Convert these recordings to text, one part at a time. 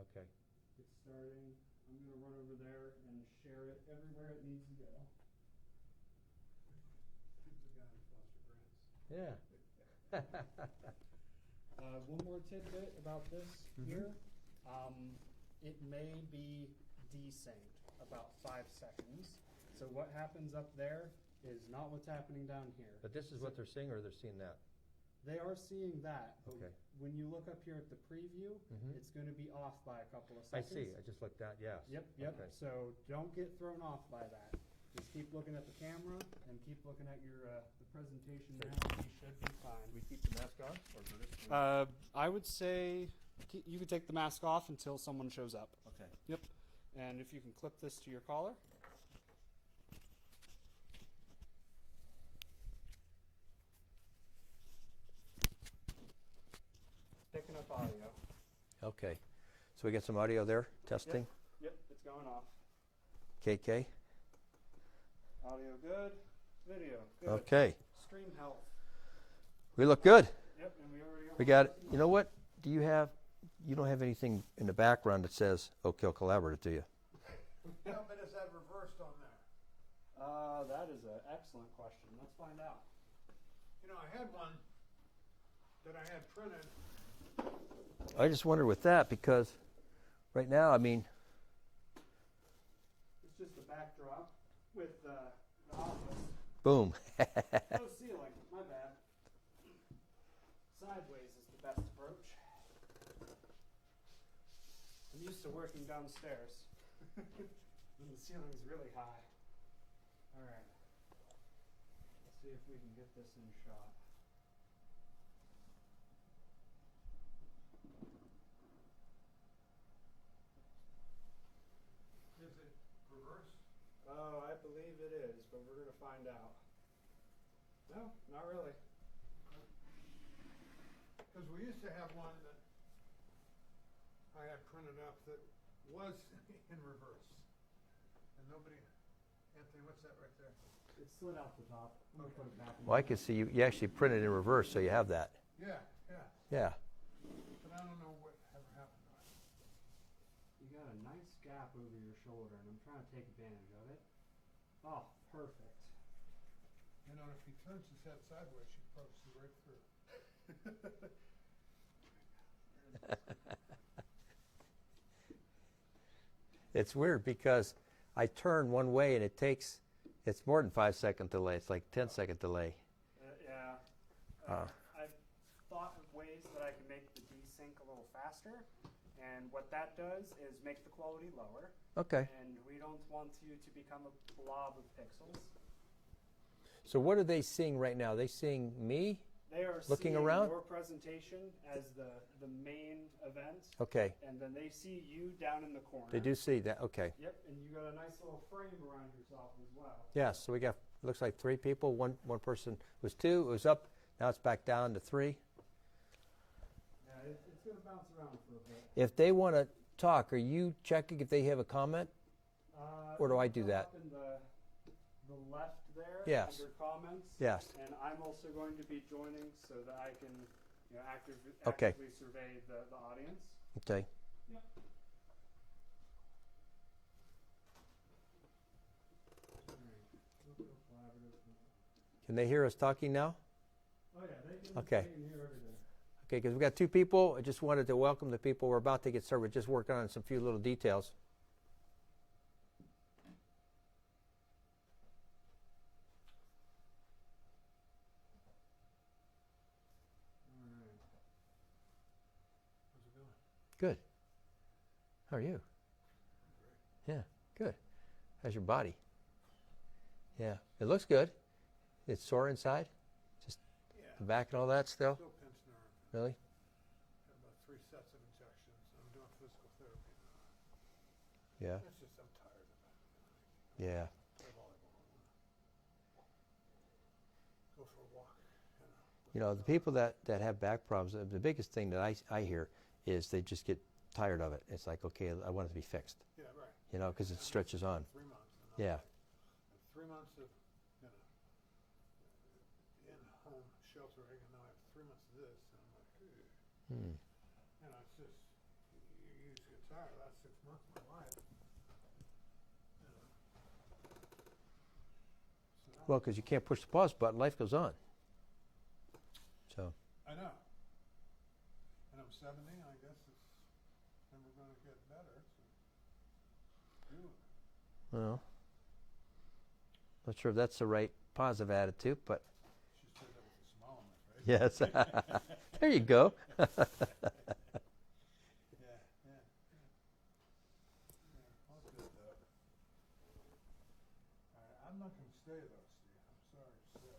Okay. It's starting. I'm going to run over there and share it everywhere it needs to go. He's the guy who foster grants. Yeah. One more tidbit about this here. It may be desynced about 5 seconds. So what happens up there is not what's happening down here. But this is what they're seeing, or they're seeing that? They are seeing that. But Okay. when you look up here at the preview, it's going to be off by a couple of I seconds. see. I just looked at, yes. Yep. Okay. So don't get thrown off by that. Just keep looking at the camera and keep looking at your the presentation now. You should be fine. We keep the mask on, or do this? I would say you could take the mask off until someone shows up. Okay. Yep. And if you can clip this to your collar. Picking up audio. Okay. So we get some audio there, testing. Yep, it's going off. KK. Audio good. Video good. Okay. Stream health. We look good. Yep, and We got it. You know what? You don't have anything in the background that says Oak Hill Collaborative, do you? Yeah, but is that reversed on there? That is an excellent question. Let's find out. You know, I had one that I had printed. I just wonder with that, because right now, I mean, It's just a backdrop with the office. boom. No ceiling. My bad. Sideways is the best approach. I'm used to working downstairs. And the ceiling's really high. Alright. Let's see if we can get this in shot. Is it reversed? Oh, I believe it is, but we're going to find out. No, not really. Because we used to have one that I had printed up that was in reverse. And nobody, Anthony, what's that right there? It slid out the top. I'm going to put it back in. Well, I can see you actually printed in reverse, so you have that. Yeah. Yeah. But I don't know what ever happened to it. You got a nice gap over your shoulder, and I'm trying to take advantage of it. Oh, perfect. You know, if he turns his head sideways, you can probably see right through. It's weird because I turn one way and it's more than 5 second delay. It's like 10-second delay. Yeah. I've thought of ways that I can make the desync a little faster, and what that does is make the quality lower. Okay. And we don't want you to become a blob of pixels. So what are they seeing right now? Are they seeing me? They are Looking seeing around? your presentation as the main event, Okay. and then they see you down in the corner. They do see that. Okay. Yep, and you got a nice little frame around yourself as well. Yeah, so we got, looks like 3 people. One person, it was 2, it was up, now it's back down to 3. Yeah, it's going to bounce around for a bit. If they want to talk, are you checking if they have a comment? Or do I do that? Up in the left there, Yes. under comments. Yes. And I'm also going to be joining so that I can actively Okay. survey the audience. Okay. Yep. Can they hear us talking now? Oh yeah, they can, Okay. they can hear everything. Okay, because we've got 2 people. I just wanted to welcome the people. We're about to get started. We're just working on some few little details. All right. How's it going? Good. How are you? Yeah, good. How's your body? Yeah, it looks good. It's sore inside? Just Yeah. the back and all that still? Still pinched nerve. Really? Had about 3 sets of injections. I'm doing physical therapy now. Yeah. It's just I'm tired of it. Yeah. Play volleyball. Go for a walk. You know, the people that have back problems, the biggest thing that I hear is they just get tired of it. It's like, okay, I want it to be fixed. Yeah, right. You know, because it stretches on. 3 months. Yeah. 3 months of, in-home sheltering, and now I have 3 months of this, and I'm like, Hmm. it's just, you just get retired the last 6 months of my life. You know. So now Well, because you can't push the pause button, life goes on. So, I know. And I'm 70, and I guess it's never going to get better. So doing it. well, not sure if that's the right positive attitude, but She said that with a smile on my face. yes. There you go. Yeah, yeah, yeah. Yeah, all good though. I'm not going to stay though, Steve. I'm sorry to say.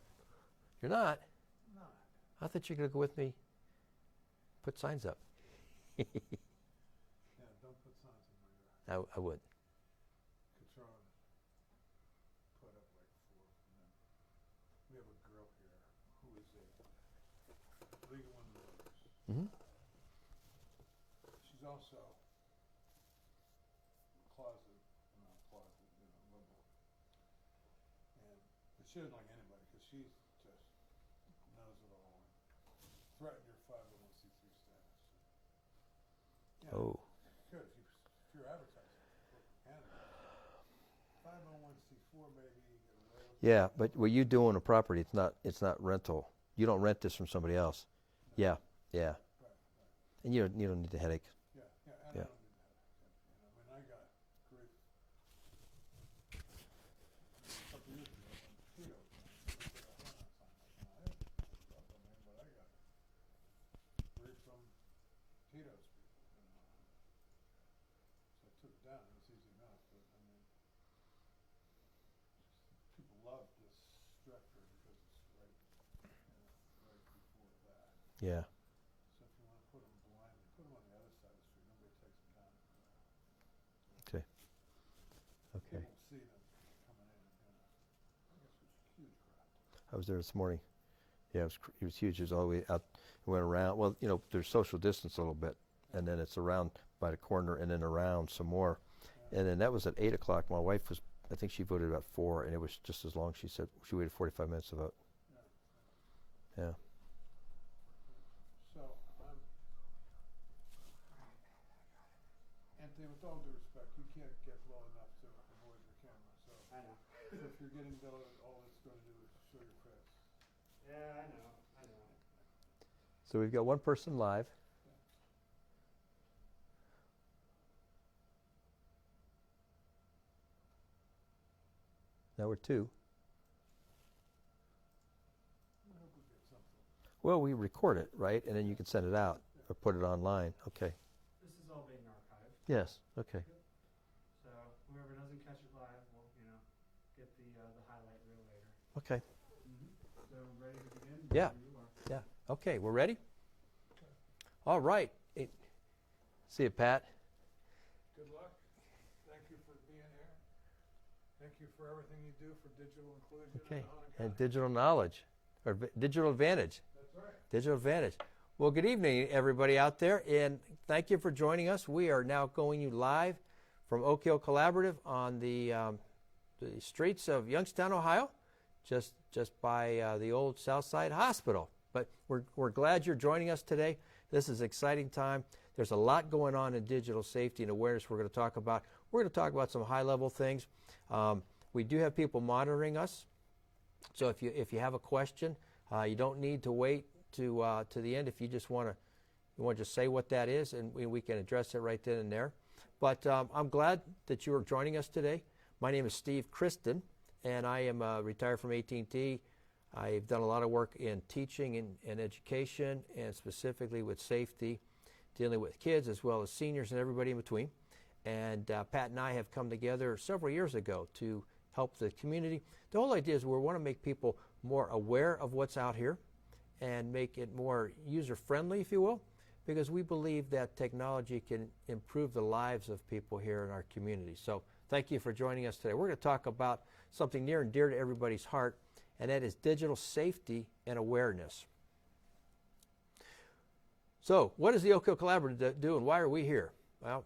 You're not. I'm not. I thought you were going to go with me. Put signs up. Yeah, don't put signs in my yard. I would. Katron put up like 4 of them. We have a girl here who is a League of Women Voters. Mm-hmm. She's also closet, liberal. But she doesn't like anybody because she just knows it all and threaten your 501c3 status. Yeah, Oh. good. If you're advertising for Canada, 501c4 baby, you get away with it. Yeah, but what you do on a property, it's not rental. You don't rent this from somebody else. No. Yeah, yeah. Right. And you don't need the headache. Yeah, and Yeah. I don't do that. You know, I got grief a couple years ago when Tito but I got grief from Tito's people. So I took it down. It was easy enough, but I mean, people love this structure because it's right before that. Yeah. So if you want to put them blindly, put them on the other side of the street. Nobody takes them down. Okay. Okay. People see them coming in. I guess it's a huge crowd. I was there this morning. Yeah, it was huge. It was all the way out. It went around. Well, there's social distance a little bit, and then it's around by the corner, and then around some more. Yeah. And then that was at 8 o'clock. My wife was, I think she voted about 4, and it was just as long. She said she waited 45 minutes to vote. Yeah. So, Anthony, with all due respect, you can't get low enough to avoid your camera. So, I know. so if you're getting low, all it's going to do is show your face. Yeah, I know. So we've got one person live. Now we're 2. I hope we get something. Well, we record it, right? And then you can send it out or put it online. Okay. This is all being archived, Yes. Okay. so whoever doesn't catch it live will, get the highlight reel later. Okay. So ready to begin? Yeah. You are. Yeah. Okay. We're ready? All right. See you, Pat. Good luck. Thank you for being here. Thank you for everything you do for digital inclusion Okay. in Mahoning And County. digital knowledge or digital advantage. That's right. Digital advantage. Well, good evening, everybody out there, and thank you for joining us. We are now going you live from Oak Hill Collaborative on the streets of Youngstown, Ohio, just by the old Southside Hospital. But we're glad you're joining us today. This is an exciting time. There's a lot going on in digital safety and awareness we're going to talk about. We're going to talk about some high-level things. We do have people monitoring us, so if you have a question, you don't need to wait to the end. If you just want to just say what that is, and we can address it right then and there. But I'm glad that you are joining us today. My name is Steve Kristan, and I am retired from AT&T. I've done a lot of work in teaching and education, and specifically with safety, dealing with kids as well as seniors and everybody in between. And Pat and I have come together several years ago to help the community. The whole idea is we want to make people more aware of what's out here and make it more user-friendly, if you will, because we believe that technology can improve the lives of people here in our community. So thank you for joining us today. We're going to talk about something near and dear to everybody's heart, and that is digital safety and awareness. So what does the Oak Hill Collaborative do, and why are we here? Well,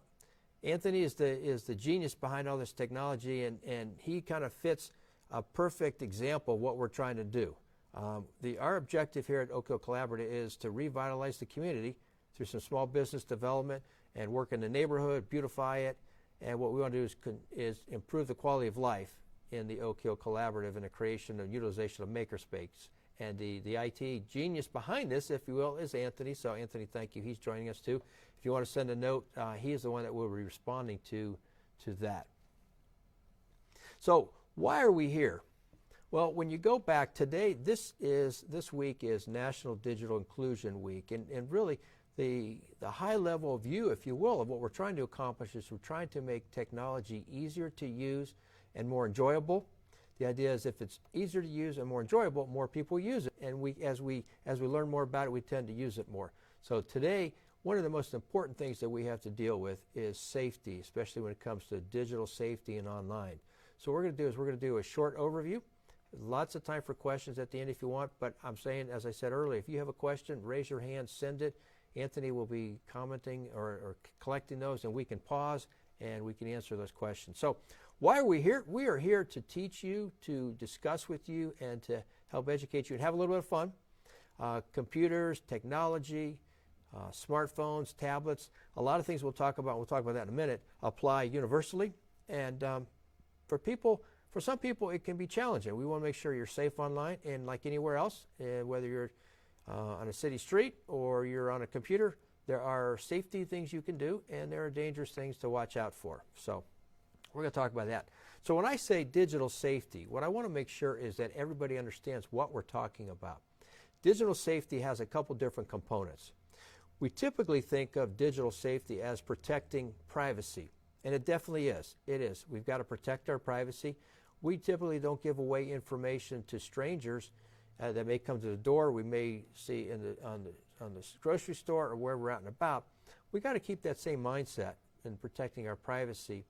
Anthony is the genius behind all this technology, and he kind of fits a perfect example of what we're trying to do. Our objective here at Oak Hill Collaborative is to revitalize the community through some small business development and work in the neighborhood, beautify it. And what we want to do is improve the quality of life in the Oak Hill Collaborative and the creation and utilization of makerspace. And the IT genius behind this, if you will, is Anthony. So Anthony, thank you. He's joining us too. If you want to send a note, he is the one that will be responding to that. So why are we here? Well, when you go back today, this week is National Digital Inclusion Week, and really the high level view, if you will, of what we're trying to accomplish is we're trying to make technology easier to use and more enjoyable. The idea is if it's easier to use and more enjoyable, more people use it, and as we learn more about it, we tend to use it more. So today, one of the most important things that we have to deal with is safety, especially when it comes to digital safety and online. So what we're going to do a short overview. Lots of time for questions at the end if you want, but I'm saying, as I said earlier, if you have a question, raise your hand, send it. Anthony will be commenting or collecting those, and we can pause and we can answer those questions. So why are we here? We are here to teach you, to discuss with you, and to help educate you and have a little bit of fun. Computers, technology, smartphones, tablets, a lot of things we'll talk about that in a minute, apply universally. And for some people, it can be challenging. We want to make sure you're safe online, and like anywhere else, whether you're on a city street or you're on a computer, there are safety things you can do, and there are dangerous things to watch out for. So we're going to talk about that. So when I say digital safety, what I want to make sure is that everybody understands what we're talking about. Digital safety has a couple different components. We typically think of digital safety as protecting privacy, and it definitely is. It is. We've got to protect our privacy. We typically don't give away information to strangers that may come to the door. We may see on the grocery store or where we're out and about. We got to keep that same mindset in protecting our privacy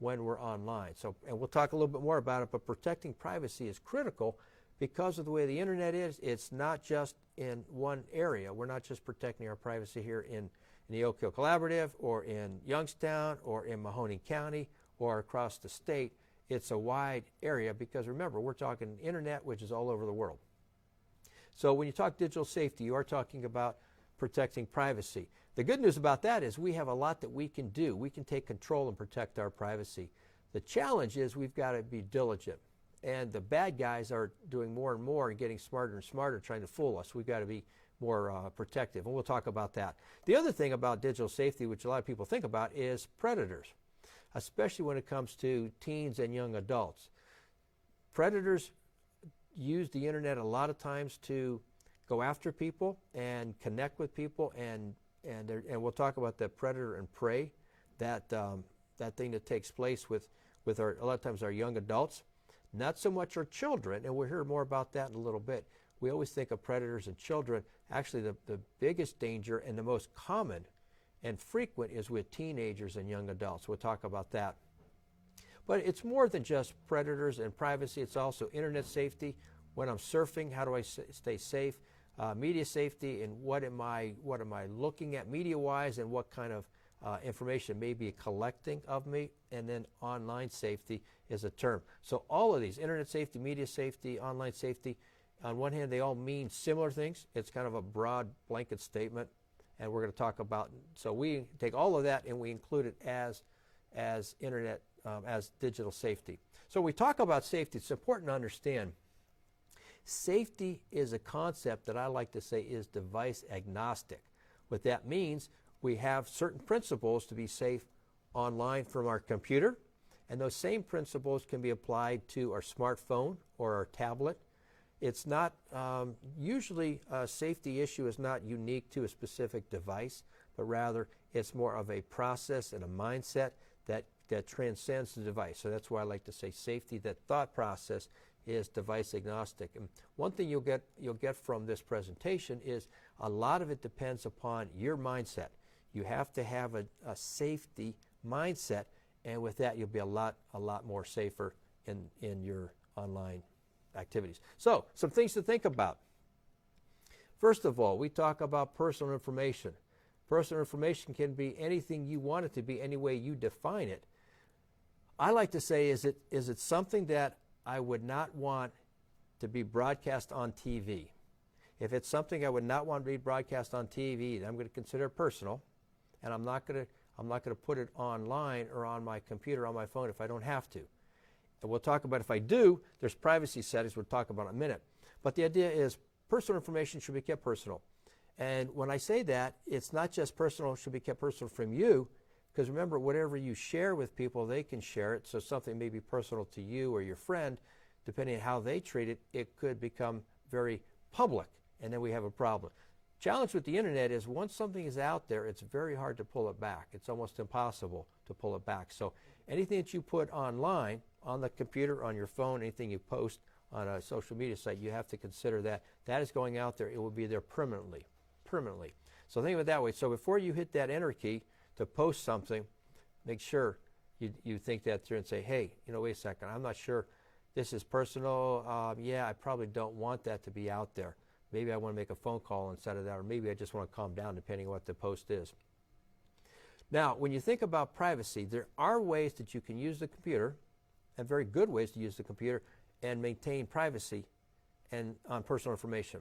when we're online. So, and we'll talk a little bit more about it, but protecting privacy is critical because of the way the internet is. It's not just in one area. We're not just protecting our privacy here in the Oak Hill Collaborative or in Youngstown or in Mahoning County or across the state. It's a wide area because remember, we're talking internet, which is all over the world. So when you talk digital safety, you are talking about protecting privacy. The good news about that is we have a lot that we can do. We can take control and protect our privacy. The challenge is we've got to be diligent. And the bad guys are doing more and more and getting smarter and smarter trying to fool us. We've got to be more protective, and we'll talk about that. The other thing about digital safety, which a lot of people think about, is predators, especially when it comes to teens and young adults. Predators use the internet a lot of times to go after people and connect with people, and we'll talk about the predator and prey, that thing that takes place with a lot of times our young adults, not so much our children, and we'll hear more about that in a little bit. We always think of predators and children. Actually, the biggest danger and the most common and frequent is with teenagers and young adults. We'll talk about that. But it's more than just predators and privacy. It's also internet safety. When I'm surfing, how do I stay safe? Media safety, and what am I looking at media-wise, and what kind of information may be collecting of me? And then online safety is a term. So all of these, internet safety, media safety, online safety, on one hand, they all mean similar things. It's kind of a broad blanket statement, and we're going to talk about. So we take all of that and we include it as internet, as digital safety. So when we talk about safety, it's important to understand safety is a concept that I like to say is device agnostic. What that means, we have certain principles to be safe online from our computer, and those same principles can be applied to our smartphone or our tablet. It's not, usually a safety issue is not unique to a specific device, but rather it's more of a process and a mindset that transcends the device. So that's why I like to say safety, that thought process is device agnostic. And one thing you'll get from this presentation is a lot of it depends upon your mindset. You have to have a safety mindset, and with that you'll be a lot more safer in your online activities. So, some things to think about. First of all, we talk about personal information. Personal information can be anything you want it to be, any way you define it. I like to say, is it something that I would not want to be broadcast on TV? If it's something I would not want to be broadcast on TV, then I'm going to consider it personal, and I'm not going to put it online or on my computer or on my phone if I don't have to. And we'll talk about if I do, there's privacy settings we'll talk about in a minute. But the idea is personal information should be kept personal. And when I say that, it's not just personal, it should be kept personal from you, because remember, whatever you share with people, they can share it. So something may be personal to you or your friend, depending on how they treat it, it could become very public, and then we have a problem. Challenge with the internet is once something is out there, it's very hard to pull it back. It's almost impossible to pull it back. So anything that you put online, on the computer, on your phone, anything you post on a social media site, you have to consider that. That is going out there. It will be there permanently. So think of it that way. So before you hit that enter key to post something, make sure you think that through and say, hey, wait a second, I'm not sure. This is personal. Yeah, I probably don't want that to be out there. Maybe I want to make a phone call instead of that, or maybe I just want to calm down depending on what the post is. Now, when you think about privacy, there are ways that you can use the computer, and very good ways to use the computer, and maintain privacy and on personal information.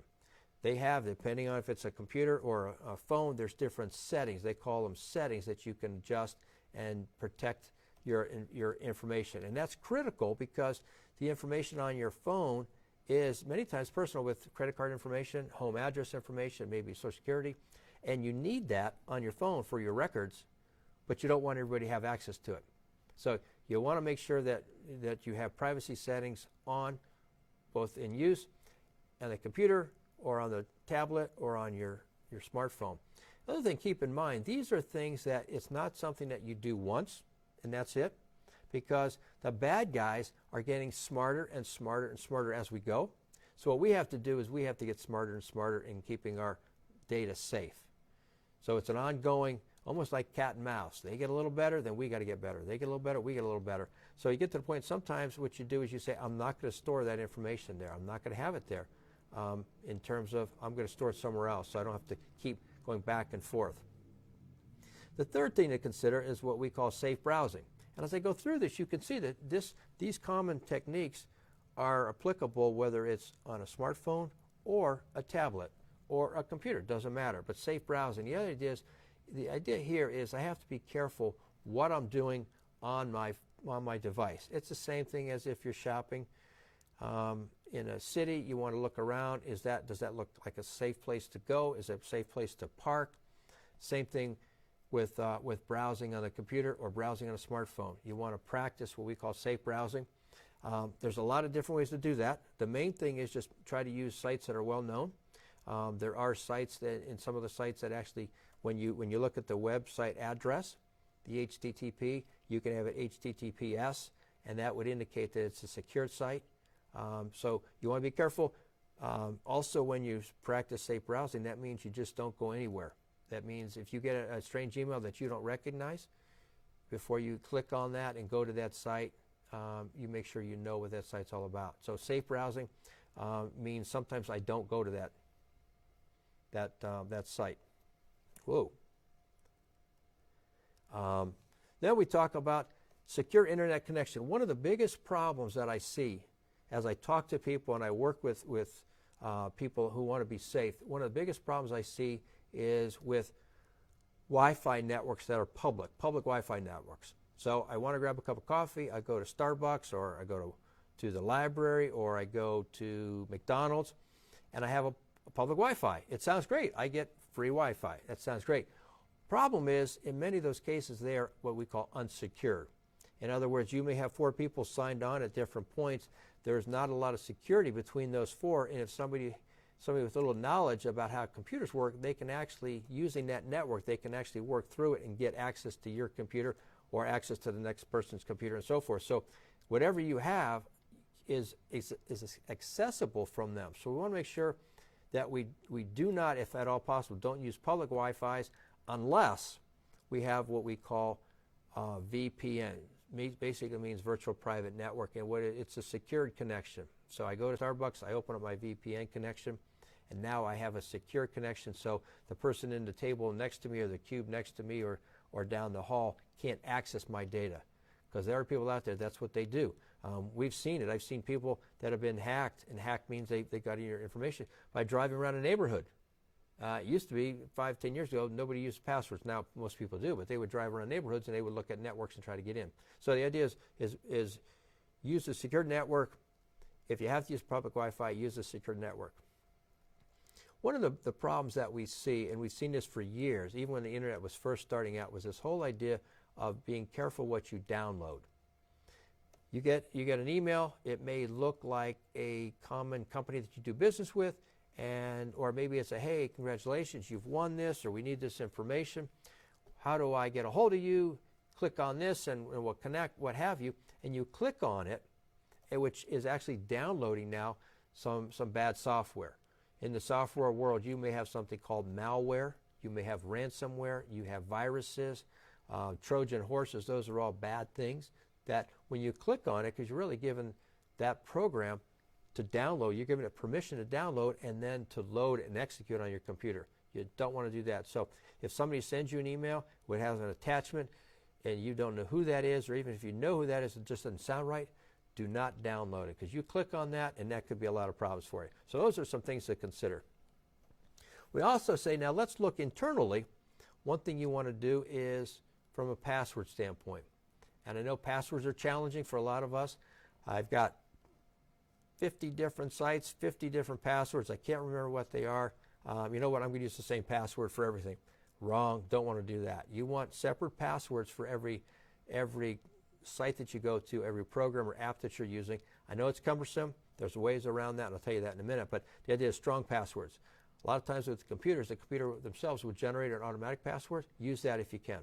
They have, depending on if it's a computer or a phone, there's different settings. They call them settings that you can adjust and protect your information. And that's critical because the information on your phone is many times personal, with credit card information, home address information, maybe Social Security, and you need that on your phone for your records, but you don't want everybody to have access to it. So you want to make sure that you have privacy settings on, both in use on the computer or on the tablet or on your smartphone. Another thing, keep in mind, these are things that it's not something that you do once and that's it, because the bad guys are getting smarter and smarter and smarter as we go. So what we have to do is we have to get smarter and smarter in keeping our data safe. So it's an ongoing, almost like cat and mouse. They get a little better, then we got to get better. They get a little better, we get a little better. So you get to the point, sometimes what you do is you say, I'm not going to store that information there. I'm not going to have it there. In terms of, I'm going to store it somewhere else so I don't have to keep going back and forth. The third thing to consider is what we call safe browsing. And as I go through this, you can see that these common techniques are applicable whether it's on a smartphone or a tablet or a computer. It doesn't matter. But safe browsing, the idea here is I have to be careful what I'm doing on my device. It's the same thing as if you're shopping in a city. You want to look around. Does that look like a safe place to go? Is it a safe place to park? Same thing with browsing on a computer or browsing on a smartphone. You want to practice what we call safe browsing. There's a lot of different ways to do that. The main thing is just try to use sites that are well known. There are sites that, in some of the sites that actually, when you look at the website address, the HTTP, you can have it HTTPS, and that would indicate that it's a secured site. So you want to be careful. Also, when you practice safe browsing, that means you just don't go anywhere. That means if you get a strange email that you don't recognize, before you click on that and go to that site, you make sure you know what that site's all about. So safe browsing means sometimes I don't go to that site. Whoa. Then we talk about secure internet connection. One of the biggest problems that I see as I talk to people and I work with people who want to be safe, one of the biggest problems I see is with Wi-Fi networks that are public Wi-Fi networks. So I want to grab a cup of coffee, I go to Starbucks, or I go to the library, or I go to McDonald's, and I have a public Wi-Fi. It sounds great. I get free Wi-Fi. That sounds great. Problem is, in many of those cases, they are what we call unsecured. In other words, you may have 4 people signed on at different points. There's not a lot of security between those 4, and if somebody with a little knowledge about how computers work, they can actually, using that network, they can actually work through it and get access to your computer or access to the next person's computer and so forth. So whatever you have is accessible from them. So we want to make sure that we do not, if at all possible, don't use public Wi-Fis unless we have what we call VPN. Basically means virtual private network, and it's a secured connection. So I go to Starbucks, I open up my VPN connection, and now I have a secure connection, so the person in the table next to me or the cube next to me or down the hall can't access my data. Because there are people out there, that's what they do. We've seen it. I've seen people that have been hacked, and hacked means they got your information by driving around a neighborhood. It used to be 5-10 years ago, nobody used passwords. Now most people do, but they would drive around neighborhoods and they would look at networks and try to get in. So the idea is use a secure network. If you have to use public Wi-Fi, use a secure network. One of the problems that we see, and we've seen this for years, even when the internet was first starting out, was this whole idea of being careful what you download. You get an email, it may look like a common company that you do business with, or maybe it's a, hey, congratulations, you've won this, or we need this information. How do I get a hold of you? Click on this and we'll connect, what have you. And you click on it, which is actually downloading now some bad software. In the software world, you may have something called malware. You may have ransomware. You have viruses, Trojan horses. Those are all bad things that when you click on it, because you're really given that program to download, you're giving it permission to download and then to load and execute on your computer. You don't want to do that. So if somebody sends you an email which has an attachment and you don't know who that is, or even if you know who that is, it just doesn't sound right, do not download it, because you click on that and that could be a lot of problems for you. So those are some things to consider. We also say, now let's look internally. One thing you want to do is from a password standpoint. And I know passwords are challenging for a lot of us. I've got 50 different sites, 50 different passwords. I can't remember what they are. You know what? I'm going to use the same password for everything. Wrong. Don't want to do that. You want separate passwords for every site that you go to, every program or app that you're using. I know it's cumbersome. There's ways around that, and I'll tell you that in a minute. But the idea is strong passwords. A lot of times with computers, the computer themselves will generate an automatic password. Use that if you can.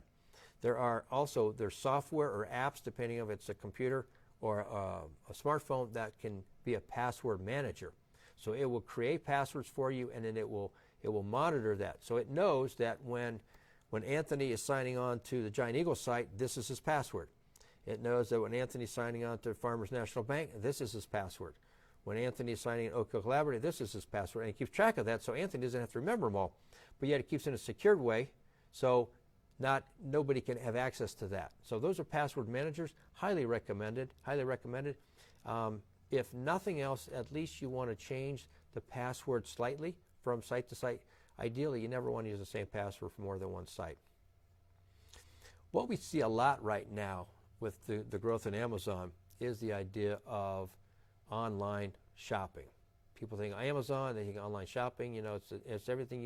There's software or apps, depending if it's a computer or a smartphone, that can be a password manager. So it will create passwords for you, and then it will monitor that. So it knows that when Anthony is signing on to the Giant Eagle site, this is his password. It knows that when Anthony's signing on to Farmers National Bank, this is his password. When Anthony's signing in Oak Hill Collaborative, this is his password. And it keeps track of that, so Anthony doesn't have to remember them all. But yet it keeps it in a secured way, so nobody can have access to that. So those are password managers, highly recommended, highly recommended. If nothing else, at least you want to change the password slightly from site to site. Ideally, you never want to use the same password for more than one site. What we see a lot right now with the growth in Amazon is the idea of online shopping. People think Amazon, they think online shopping, it's everything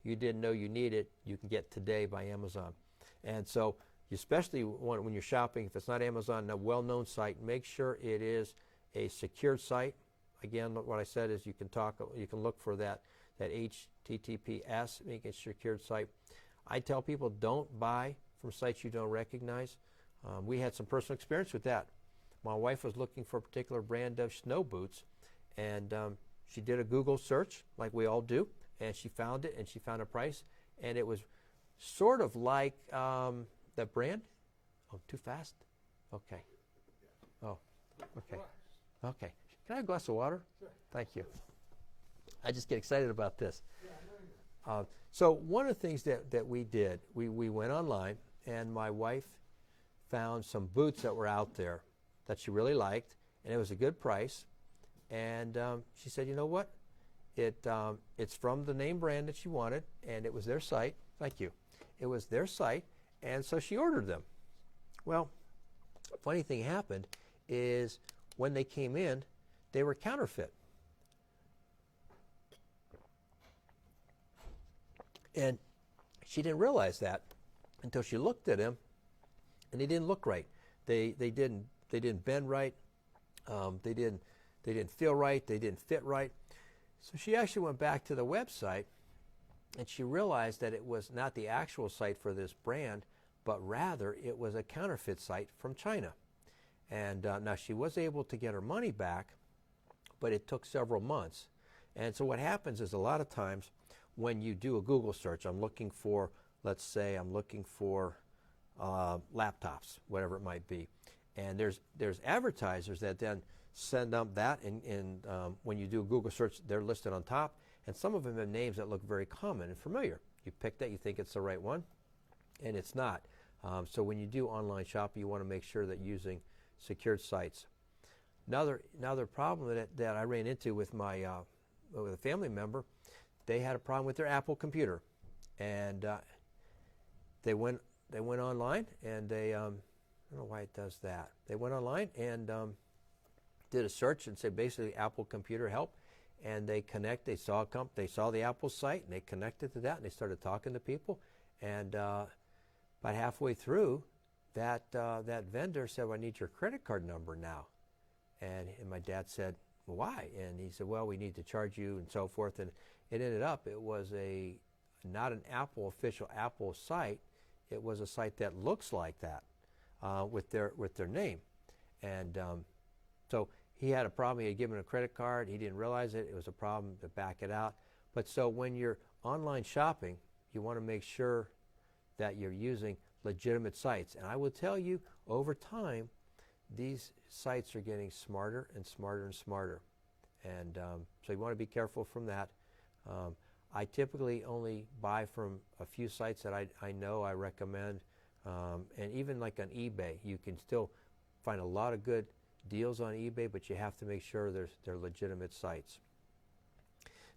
you didn't know you needed, you can get today by Amazon. And so you especially want, when you're shopping, if it's not Amazon, a well-known site, make sure it is a secured site. Again, what I said is you can look for that HTTPS, make it a secured site. I tell people, don't buy from sites you don't recognize. We had some personal experience with that. My wife was looking for a particular brand of snow boots, and she did a Google search, like we all do, and she found it, and she found a price, and it was sort of like that brand. Oh, too fast? Okay. Oh, okay. Okay. Can I have a glass of water? Sure. Thank you. I just get excited about this. So one of the things that we did, we went online, and my wife found some boots that were out there that she really liked, and it was a good price. And she said, you know what? It's from the name brand that she wanted, and it was their site. Thank you. It was their site, and so she ordered them. Well, funny thing happened is when they came in, they were counterfeit. And she didn't realize that until she looked at them, and they didn't look right. They didn't bend right. They didn't feel right. They didn't fit right. So she actually went back to the website, and she realized that it was not the actual site for this brand, but rather it was a counterfeit site from China. And now she was able to get her money back, but it took several months. And so what happens is a lot of times when you do a Google search, let's say I'm looking for laptops, whatever it might be. And there's advertisers that then send up that, and when you do a Google search, they're listed on top, and some of them have names that look very common and familiar. You pick that, you think it's the right one, and it's not. So when you do online shopping, you want to make sure that using secured sites. Another problem that I ran into with my with a family member, they had a problem with their Apple computer, and they went online, and they I don't know why it does that. They went online and did a search and said basically Apple computer help, and they saw the Apple site, and they connected to that, and they started talking to people, and about halfway through, that vendor said, well, I need your credit card number now. And my dad said, well, why? And he said, well, we need to charge you and so forth. And it ended up, it was not an official Apple site. It was a site that looks like that with their name. And so he had a problem. He had given a credit card. He didn't realize it. It was a problem to back it out. But so when you're online shopping, you want to make sure that you're using legitimate sites. And I will tell you, over time, these sites are getting smarter and smarter and smarter. And so you want to be careful from that. I typically only buy from a few sites that I know I recommend. And even like on eBay, you can still find a lot of good deals on eBay, but you have to make sure they're legitimate sites.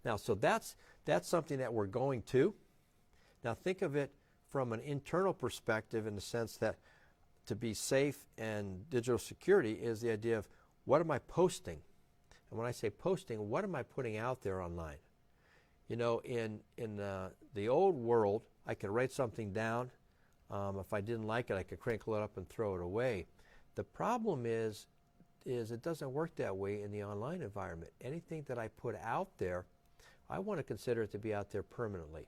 Now, so that's something that we're going to. Now think of it from an internal perspective, in the sense that to be safe and digital security is the idea of what am I posting? And when I say posting, what am I putting out there online? You know, in the old world, I could write something down. If I didn't like it, I could crinkle it up and throw it away. The problem is it doesn't work that way in the online environment. Anything that I put out there, I want to consider it to be out there permanently.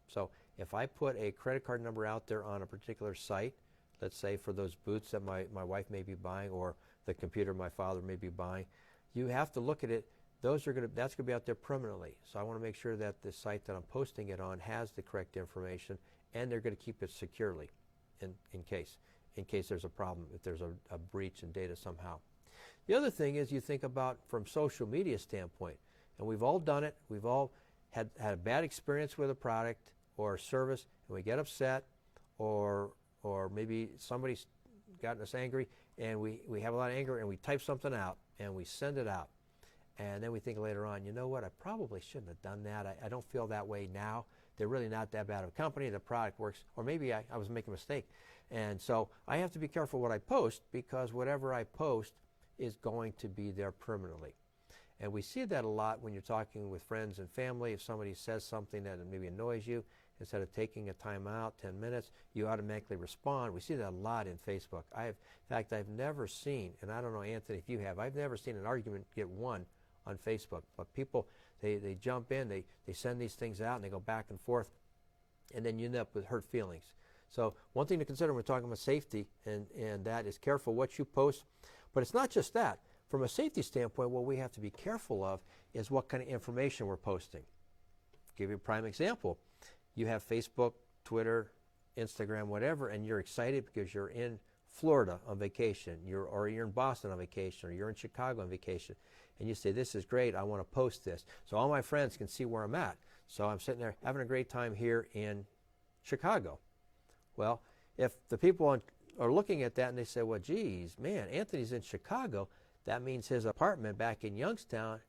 So if I put a credit card number out there on a particular site, let's say for those boots that my wife may be buying, or the computer my father may be buying, you have to look at it. That's going to be out there permanently. So I want to make sure that the site that I'm posting it on has the correct information, and they're going to keep it securely in case there's a problem, if there's a breach in data somehow. The other thing is, you think about from social media standpoint, and we've all done it. We've all had a bad experience with a product or a service, and we get upset, or maybe somebody's gotten us angry, and we have a lot of anger, and we type something out and we send it out, and then we think later on, you know what, I probably shouldn't have done that. I don't feel that way now. They're really not that bad of a company. The product works, or maybe I was making a mistake. And so I have to be careful what I post, because whatever I post is going to be there permanently. And we see that a lot when you're talking with friends and family. If somebody says something that maybe annoys you, instead of taking a time out, 10 minutes, you automatically respond. We see that a lot in Facebook. In fact, I've never seen, and I don't know, Anthony, if you have, I've never seen an argument get won on Facebook. But people, they jump in, they send these things out, and they go back and forth, and then you end up with hurt feelings. So one thing to consider when we're talking about safety, and that is careful what you post. But it's not just that. From a safety standpoint, what we have to be careful of is what kind of information we're posting. I'll give you a prime example. You have Facebook, Twitter, Instagram, whatever, and you're excited because you're in Florida on vacation, or you're in Boston on vacation, or you're in Chicago on vacation, and you say, this is great, I want to post this, so all my friends can see where I'm at. So I'm sitting there having a great time here in Chicago. Well, if the people are looking at that and they say, well, geez, man, Anthony's in Chicago, that means his apartment back in Youngstown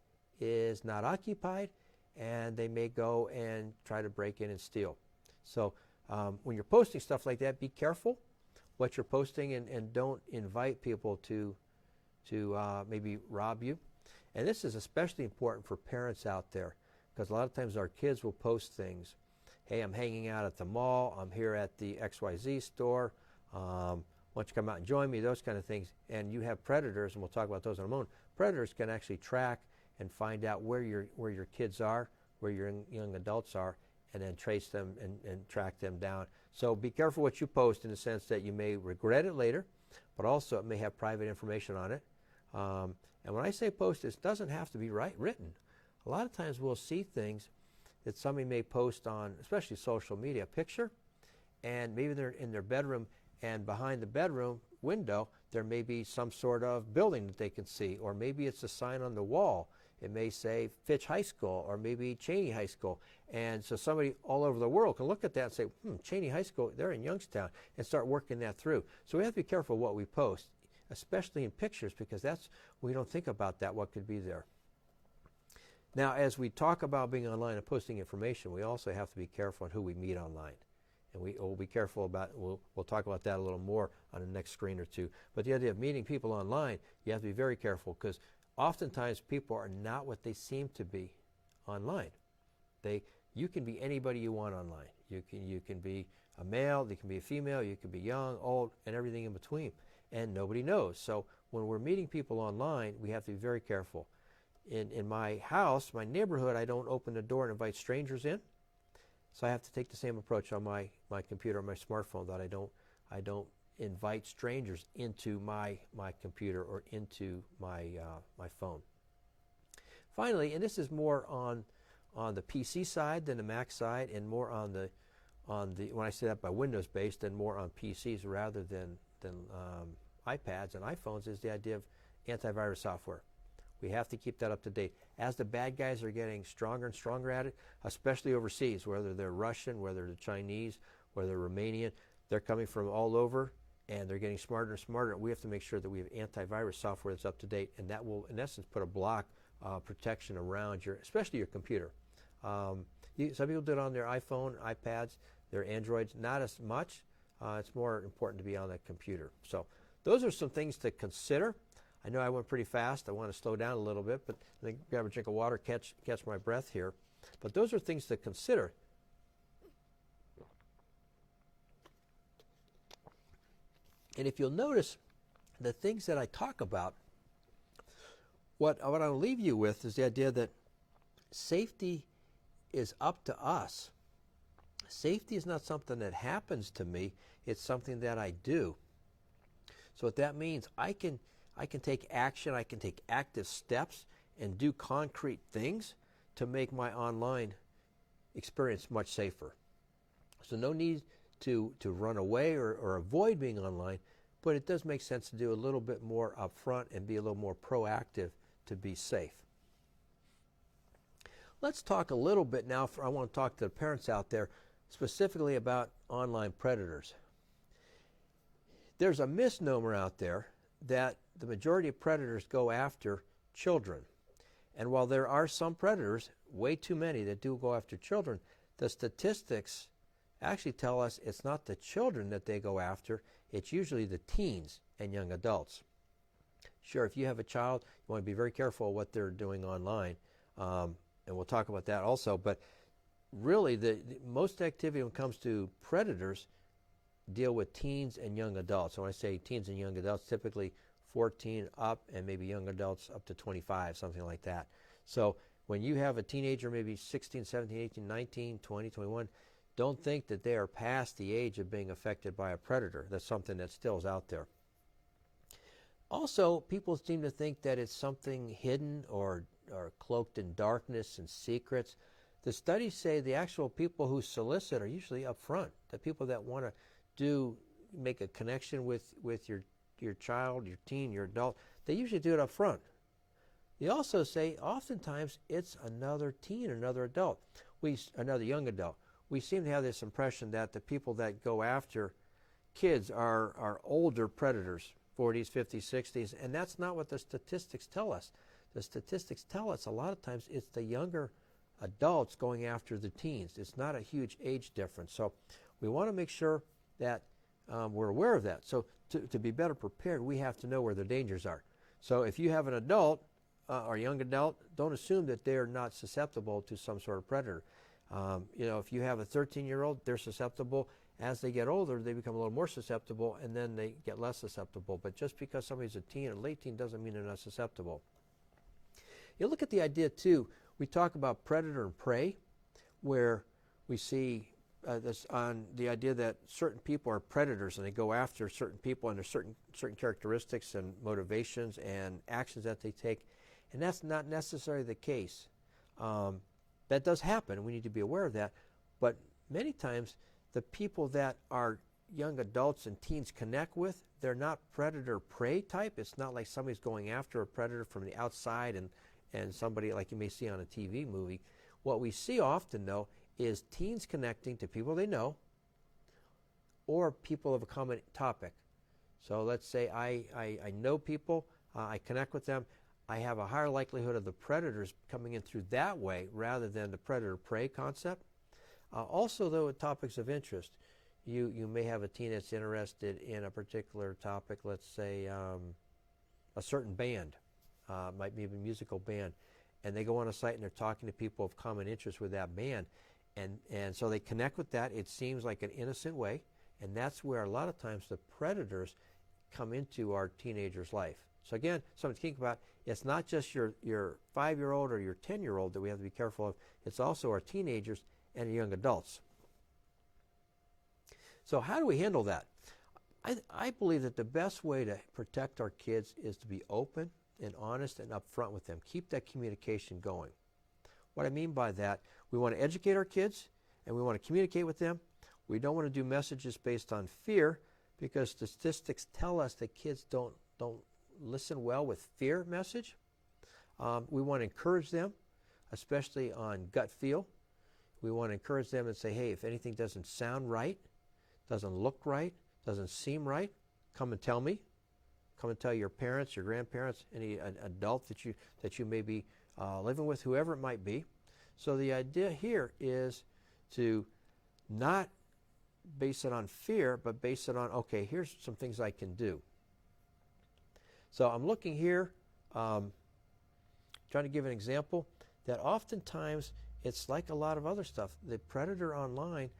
is not occupied, and they may go and try to break in and steal. So when you're posting stuff like that, be careful what you're posting, and don't invite people to maybe rob you. And this is especially important for parents out there, because a lot of times our kids will post things. Hey, I'm hanging out at the mall. I'm here at the XYZ store. Why don't you come out and join me? Those kind of things. And you have predators, and we'll talk about those in a moment. Predators can actually track and find out where your kids are, where your young adults are, and then trace them and track them down. So be careful what you post, in the sense that you may regret it later, but also it may have private information on it. And when I say post, it doesn't have to be written. A lot of times we'll see things that somebody may post on, especially social media, a picture, and maybe they're in their bedroom, and behind the bedroom window there may be some sort of building that they can see, or maybe it's a sign on the wall. It may say Fitch High School, or maybe Cheney High School. And so somebody all over the world can look at that and say, Cheney High School, they're in Youngstown, and start working that through. So we have to be careful what we post. especially in pictures, because we don't think about that, what could be there. Now, as we talk about being online and posting information, we also have to be careful on who we meet online. And we'll be careful about, we'll talk about that a little more on the next screen or two. But the idea of meeting people online, you have to be very careful, because oftentimes people are not what they seem to be online. You can be anybody you want online. You can be a male, you can be a female, you can be young, old, and everything in between. And nobody knows. So when we're meeting people online, we have to be very careful. In my house, my neighborhood, I don't open the door and invite strangers in. So I have to take the same approach on my computer, my smartphone, that I don't invite strangers into my computer or into my phone. Finally, and this is more on the PC side than the Mac side, and more on the when I say that by Windows based, and more on PCs rather than iPads and iPhones, is the idea of antivirus software. We have to keep that up to date. As the bad guys are getting stronger and stronger at it, especially overseas, whether they're Russian, whether they're Chinese, whether they're Romanian, they're coming from all over, and they're getting smarter and smarter. We have to make sure that we have antivirus software that's up to date, and that will, in essence, put a block protection around especially your computer. Some people do it on their iPhone, iPads, their Androids. Not as much. It's more important to be on the computer. So those are some things to consider. I know I went pretty fast. I want to slow down a little bit, but I think grab a drink of water, catch my breath here. But those are things to consider. And if you'll notice, the things that I talk about, what I'll leave you with is the idea that safety is up to us. Safety is not something that happens to me. It's something that I do. So what that means, I can take action, I can take active steps and do concrete things to make my online experience much safer. So no need to run away or avoid being online, but it does make sense to do a little bit more up front and be a little more proactive to be safe. Let's talk a little bit now, I want to talk to the parents out there specifically about online predators. There's a misnomer out there that the majority of predators go after children. And while there are some predators, way too many, that do go after children, the statistics actually tell us it's not the children that they go after, it's usually the teens and young adults. Sure, if you have a child, you want to be very careful what they're doing online, and we'll talk about that also, but really the most activity when it comes to predators deal with teens and young adults. So when I say teens and young adults, typically 14 up, and maybe young adults up to 25, something like that. So when you have a teenager, maybe 16, 17, 18, 19, 20, 21, don't think that they are past the age of being affected by a predator. That's something that still is out there. Also, people seem to think that it's something hidden or cloaked in darkness and secrets. The studies say the actual people who solicit are usually up front. The people that want to make a connection with your child, your teen, your adult, they usually do it up front. They also say oftentimes it's another teen, another adult, another young adult. We seem to have this impression that the people that go after kids are older predators, 40s, 50s, 60s, and that's not what the statistics tell us. The statistics tell us a lot of times it's the younger adults going after the teens. It's not a huge age difference. So we want to make sure that we're aware of that. So to be better prepared, we have to know where the dangers are. So if you have an adult or young adult, don't assume that they're not susceptible to some sort of predator. If you have a 13-year-old, they're susceptible. As they get older, they become a little more susceptible, and then they get less susceptible. But just because somebody's a teen or late teen doesn't mean they're not susceptible. You look at the idea, too. We talk about predator and prey, where we see this on the idea that certain people are predators and they go after certain people, and there's certain characteristics and motivations and actions that they take, and that's not necessarily the case. That does happen, and we need to be aware of that. But many times, the people that our young adults and teens connect with, they're not predator-prey type. It's not like somebody's going after a predator from the outside and somebody like you may see on a TV movie. What we see often, though, is teens connecting to people they know or people of a common topic. So let's say I know people, I connect with them, I have a higher likelihood of the predators coming in through that way rather than the predator-prey concept. Also, though, with topics of interest, you may have a teen that's interested in a particular topic, let's say a certain band, might be a musical band, and they go on a site and they're talking to people of common interest with that band, and so they connect with that. It seems like an innocent way, and that's where a lot of times the predators come into our teenager's life. So again, something to think about. It's not just your 5-year-old or your 10-year-old that we have to be careful of. It's also our teenagers and our young adults. So how do we handle that? I believe that the best way to protect our kids is to be open and honest and upfront with them. Keep that communication going. What I mean by that, we want to educate our kids and we want to communicate with them. We don't want to do messages based on fear, because statistics tell us that kids don't listen well with fear message. We want to encourage them, especially on gut feel. We want to encourage them and say, hey, if anything doesn't sound right, doesn't look right, doesn't seem right, come and tell me. Come and tell your parents, your grandparents, any adult that you may be living with, whoever it might be. So the idea here is to not base it on fear, but base it on, okay, here's some things I can do. So I'm looking here, trying to give an example, that oftentimes it's like a lot of other stuff. The predator online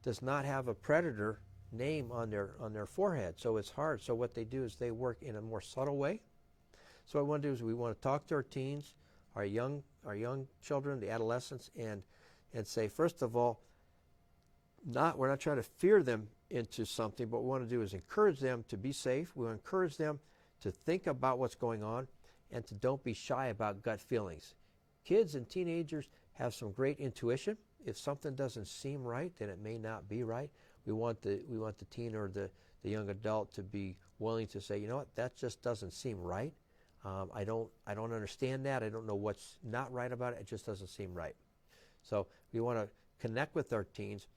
does not have a predator name on their forehead, so it's hard. So what they do is they work in a more subtle way. So what we want to do is we want to talk to our teens, our young children, the adolescents, and say, first of all, we're not trying to fear them into something, but what we want to do is encourage them to be safe. We want to encourage them to think about what's going on and to don't be shy about gut feelings. Kids and teenagers have some great intuition. If something doesn't seem right, then it may not be right. We want the teen or the young adult to be willing to say, you know what, that just doesn't seem right. I don't understand that. I don't know what's not right about it. It just doesn't seem right. So we want to connect with our teens.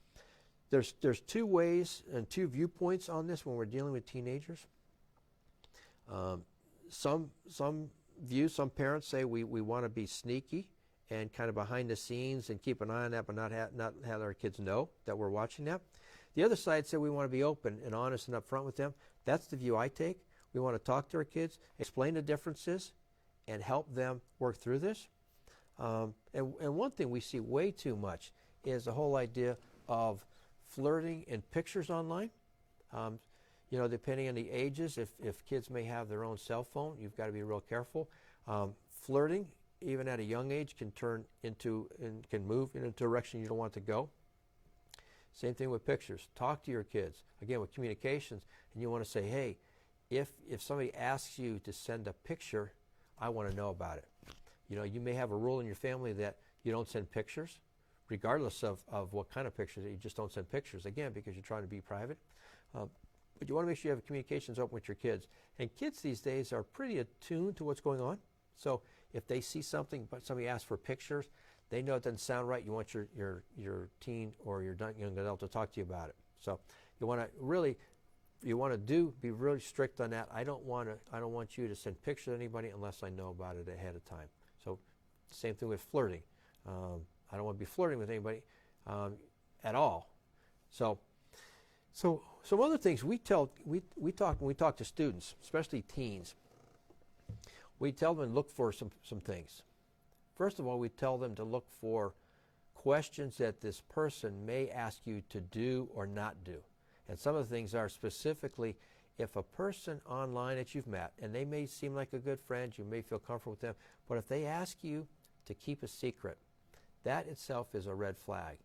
There's two ways and two viewpoints on this when we're dealing with teenagers. Some parents say we want to be sneaky and kind of behind the scenes and keep an eye on that, but not have our kids know that we're watching that. The other side said we want to be open and honest and upfront with them. That's the view I take. We want to talk to our kids, explain the differences, and help them work through this. And one thing we see way too much is the whole idea of flirting in pictures online. Depending on the ages, if kids may have their own cell phone, you've got to be real careful. Flirting, even at a young age, can move in a direction you don't want to go. Same thing with pictures. Talk to your kids. Again, with communications, and you want to say, hey, if somebody asks you to send a picture, I want to know about it. You may have a rule in your family that you don't send pictures, regardless of what kind of pictures. You just don't send pictures, again, because you're trying to be private. But you want to make sure you have communications open with your kids. And kids these days are pretty attuned to what's going on. So if they see something, but somebody asks for pictures, they know it doesn't sound right. You want your teen or your young adult to talk to you about it. So you want to be really strict on that. I don't want you to send pictures to anybody unless I know about it ahead of time. So same thing with flirting. I don't want to be flirting with anybody at all. So some other things we talk when we talk to students, especially teens. We tell them to look for some things. First of all, we tell them to look for questions that this person may ask you to do or not do. And some of the things are specifically, if a person online that you've met, and they may seem like a good friend, you may feel comfortable with them, but if they ask you to keep a secret, that itself is a red flag.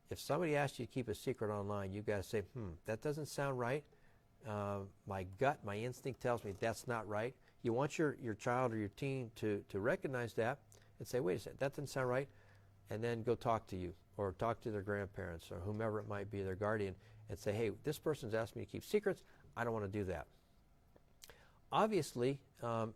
If somebody asks you to keep a secret online, you've got to say, that doesn't sound right. My gut, my instinct tells me that's not right. You want your child or your teen to recognize that and say, wait a second, that doesn't sound right, and then go talk to you or talk to their grandparents or whomever it might be, their guardian, and say, hey, this person's asked me to keep secrets. I don't want to do that. Obviously,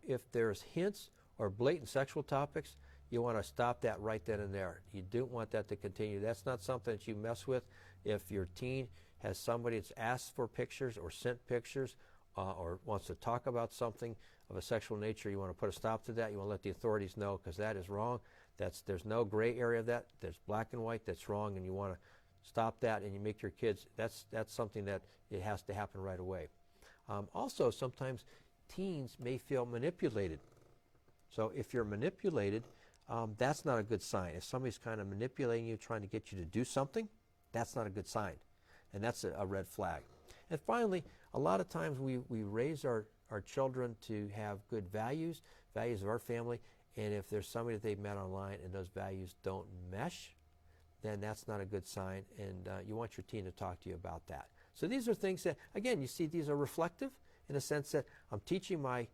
if there's hints or blatant sexual topics, you want to stop that right then and there. You don't want that to continue. That's not something that you mess with. If your teen has somebody that's asked for pictures or sent pictures or wants to talk about something of a sexual nature, you want to put a stop to that. You want to let the authorities know, because that is wrong. There's no gray area of that. There's black and white. That's wrong, and you want to stop that. And you make your kids. That's something that it has to happen right away. Also, sometimes teens may feel manipulated. So if you're manipulated, that's not a good sign. If somebody's kind of manipulating you, trying to get you to do something, that's not a good sign, and that's a red flag. And finally, a lot of times we raise our children to have good values of our family, and if there's somebody that they've met online and those values don't mesh, then that's not a good sign, and you want your teen to talk to you about that. So these are things that, again, you see these are reflective in a sense that I'm teaching my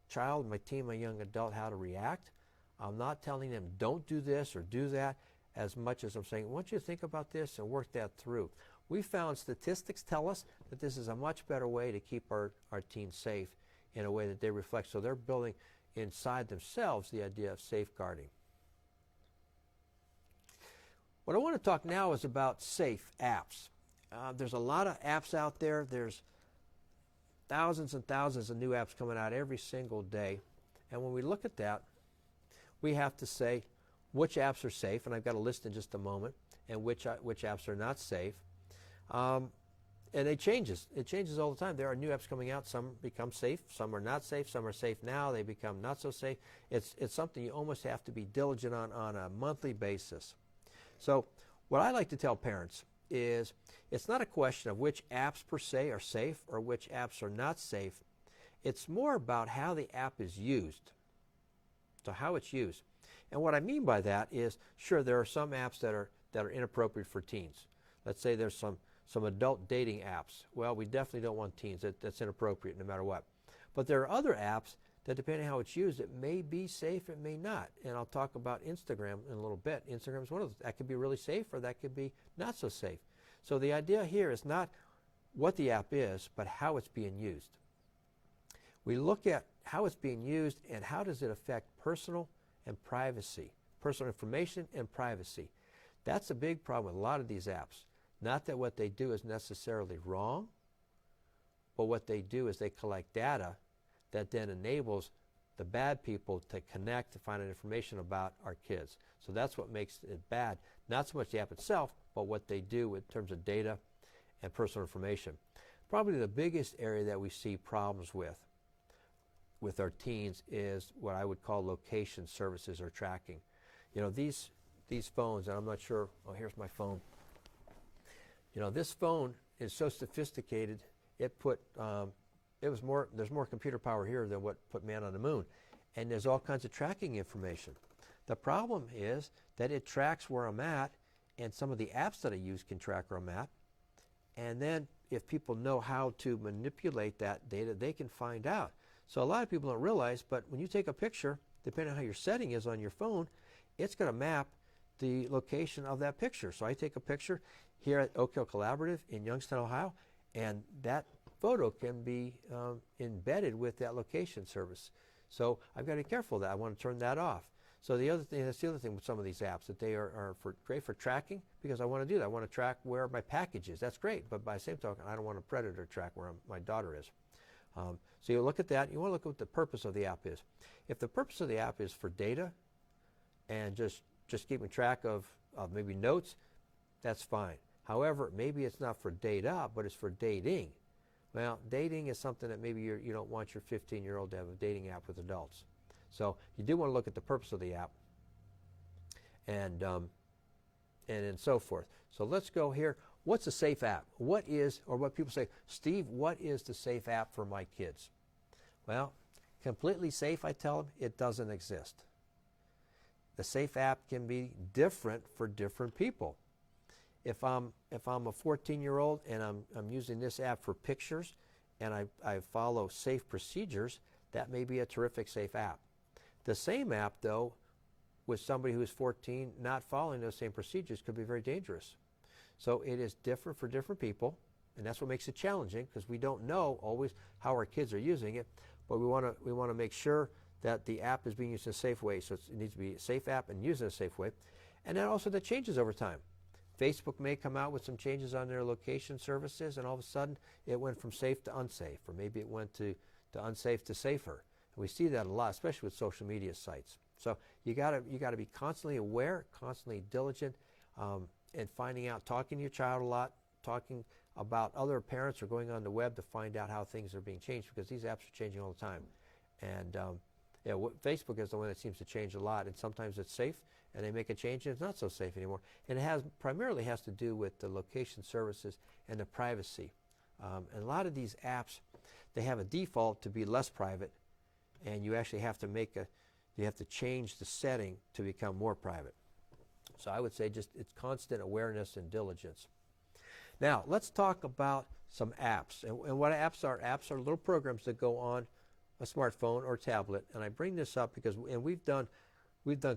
child, my teen, my young adult how to react. I'm not telling them don't do this or do that, as much as I'm saying, I want you to think about this and work that through. We found statistics tell us that this is a much better way to keep our teens safe in a way that they reflect. So they're building inside themselves the idea of safeguarding. What I want to talk now is about safe apps. There's a lot of apps out there. There's thousands and thousands of new apps coming out every single day. And when we look at that, we have to say which apps are safe, and I've got a list in just a moment, and which apps are not safe. And it changes. It changes all the time. There are new apps coming out. Some become safe. Some are not safe. Some are safe now. They become not so safe. It's something you almost have to be diligent on a monthly basis. So what I like to tell parents is it's not a question of which apps per se are safe or which apps are not safe. It's more about how the app is used. So how it's used. And what I mean by that is, sure, there are some apps that are inappropriate for teens. Let's say there's some adult dating apps. Well, we definitely don't want teens. That's inappropriate no matter what. But there are other apps that, depending on how it's used, it may be safe, it may not. And I'll talk about Instagram in a little bit. Instagram is one of those. That could be really safe, or that could be not so safe. So the idea here is not what the app is, but how it's being used. We look at how it's being used and how does it affect personal and privacy, personal information and privacy. That's a big problem with a lot of these apps. Not that what they do is necessarily wrong, but what they do is they collect data that then enables the bad people to connect to find out information about our kids. So that's what makes it bad. Not so much the app itself, but what they do in terms of data and personal information. Probably the biggest area that we see problems with our teens is what I would call location services or tracking. You know, these phones, and I'm not sure, oh, here's my phone. You know, this phone is so sophisticated, there's more computer power here than what put man on the moon. And there's all kinds of tracking information. The problem is that it tracks where I'm at, and some of the apps that I use can track where I'm at. And then if people know how to manipulate that data, they can find out. So a lot of people don't realize, but when you take a picture, depending on how your setting is on your phone, it's going to map the location of that picture. So I take a picture here at Oak Hill Collaborative in Youngstown, Ohio, and that photo can be embedded with that location service. So I've got to be careful of that. I want to turn that off. So that's the other thing with some of these apps, that they are great for tracking, because I want to do that. I want to track where my package is. That's great, but by the same token, I don't want a predator to track where my daughter is. So you look at that. You want to look at what the purpose of the app is. If the purpose of the app is for data and just keeping track of maybe notes, that's fine. However, maybe it's not for data, but it's for dating. Well, dating is something that maybe you don't want your 15-year-old to have a dating app with adults. So you do want to look at the purpose of the app and so forth. So let's go here. What's a safe app? What is, or what people say, Steve, what is the safe app for my kids? Well, completely safe, I tell them, it doesn't exist. The safe app can be different for different people. If I'm a 14-year-old and I'm using this app for pictures and I follow safe procedures, that may be a terrific safe app. The same app, though, with somebody who's 14 not following those same procedures could be very dangerous. So it is different for different people, and that's what makes it challenging, because we don't know always how our kids are using it, but we want to make sure that the app is being used in a safe way. So it needs to be a safe app and used in a safe way. And then also that changes over time. Facebook may come out with some changes on their location services, and all of a sudden it went from safe to unsafe, or maybe it went to unsafe to safer. And we see that a lot, especially with social media sites. So you gotta be constantly aware, constantly diligent, and finding out, talking to your child a lot, talking about other parents, or going on the web to find out how things are being changed, because these apps are changing all the time. And Facebook is the one that seems to change a lot, and sometimes it's safe, and they make a change and it's not so safe anymore. And it primarily has to do with the location services and the privacy. And a lot of these apps, they have a default to be less private, and you actually have to change the setting to become more private. So I would say just it's constant awareness and diligence. Now let's talk about some apps. And what apps are? Apps are little programs that go on a smartphone or tablet. And I bring this up because we've done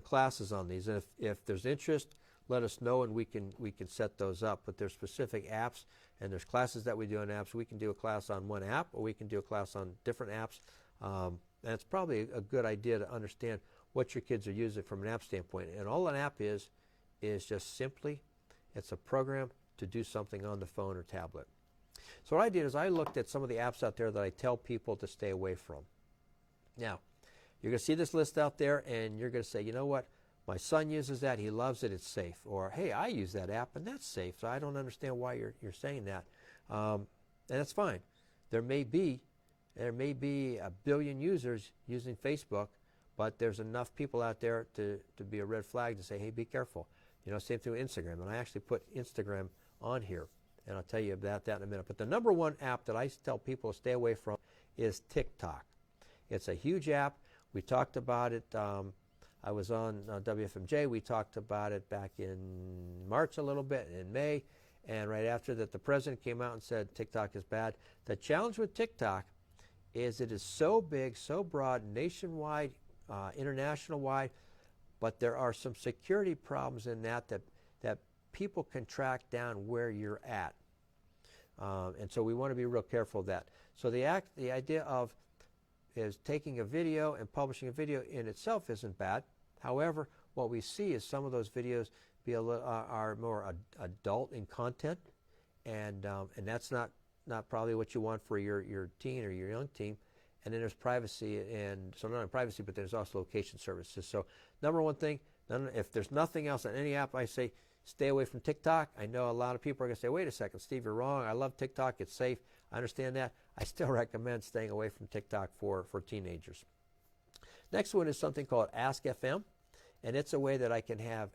classes on these. And if there's interest, let us know, and we can set those up. But there's specific apps, and there's classes that we do on apps. We can do a class on one app, or we can do a class on different apps. And it's probably a good idea to understand what your kids are using from an app standpoint. And all an app is just simply, it's a program to do something on the phone or tablet. So what I did is I looked at some of the apps out there that I tell people to stay away from. Now, you're going to see this list out there, and you're going to say, you know what, my son uses that, he loves it, it's safe. Or, hey, I use that app, and that's safe, so I don't understand why you're saying that. And that's fine. There may be 1 billion users using Facebook, but there's enough people out there to be a red flag to say, hey, be careful. Same thing with Instagram. And I actually put Instagram on here, and I'll tell you about that in a minute. But the number one app that I tell people to stay away from is TikTok. It's a huge app. We talked about it. I was on WFMJ. We talked about it back in March a little bit, in May. And right after that, the president came out and said TikTok is bad. The challenge with TikTok is it is so big, so broad, nationwide, international-wide, but there are some security problems in that people can track down where you're at. And so we want to be real careful of that. So the idea is taking a video and publishing a video in itself isn't bad. However, what we see is some of those videos are more adult in content, and that's not probably what you want for your teen or your young teen. And then there's privacy, and so not only privacy, but there's also location services. So number one thing, if there's nothing else on any app, I say stay away from TikTok. I know a lot of people are going to say, wait a second, Steve, you're wrong. I love TikTok. It's safe. I understand that. I still recommend staying away from TikTok for teenagers. Next one is something called Ask FM, and it's a way that I can have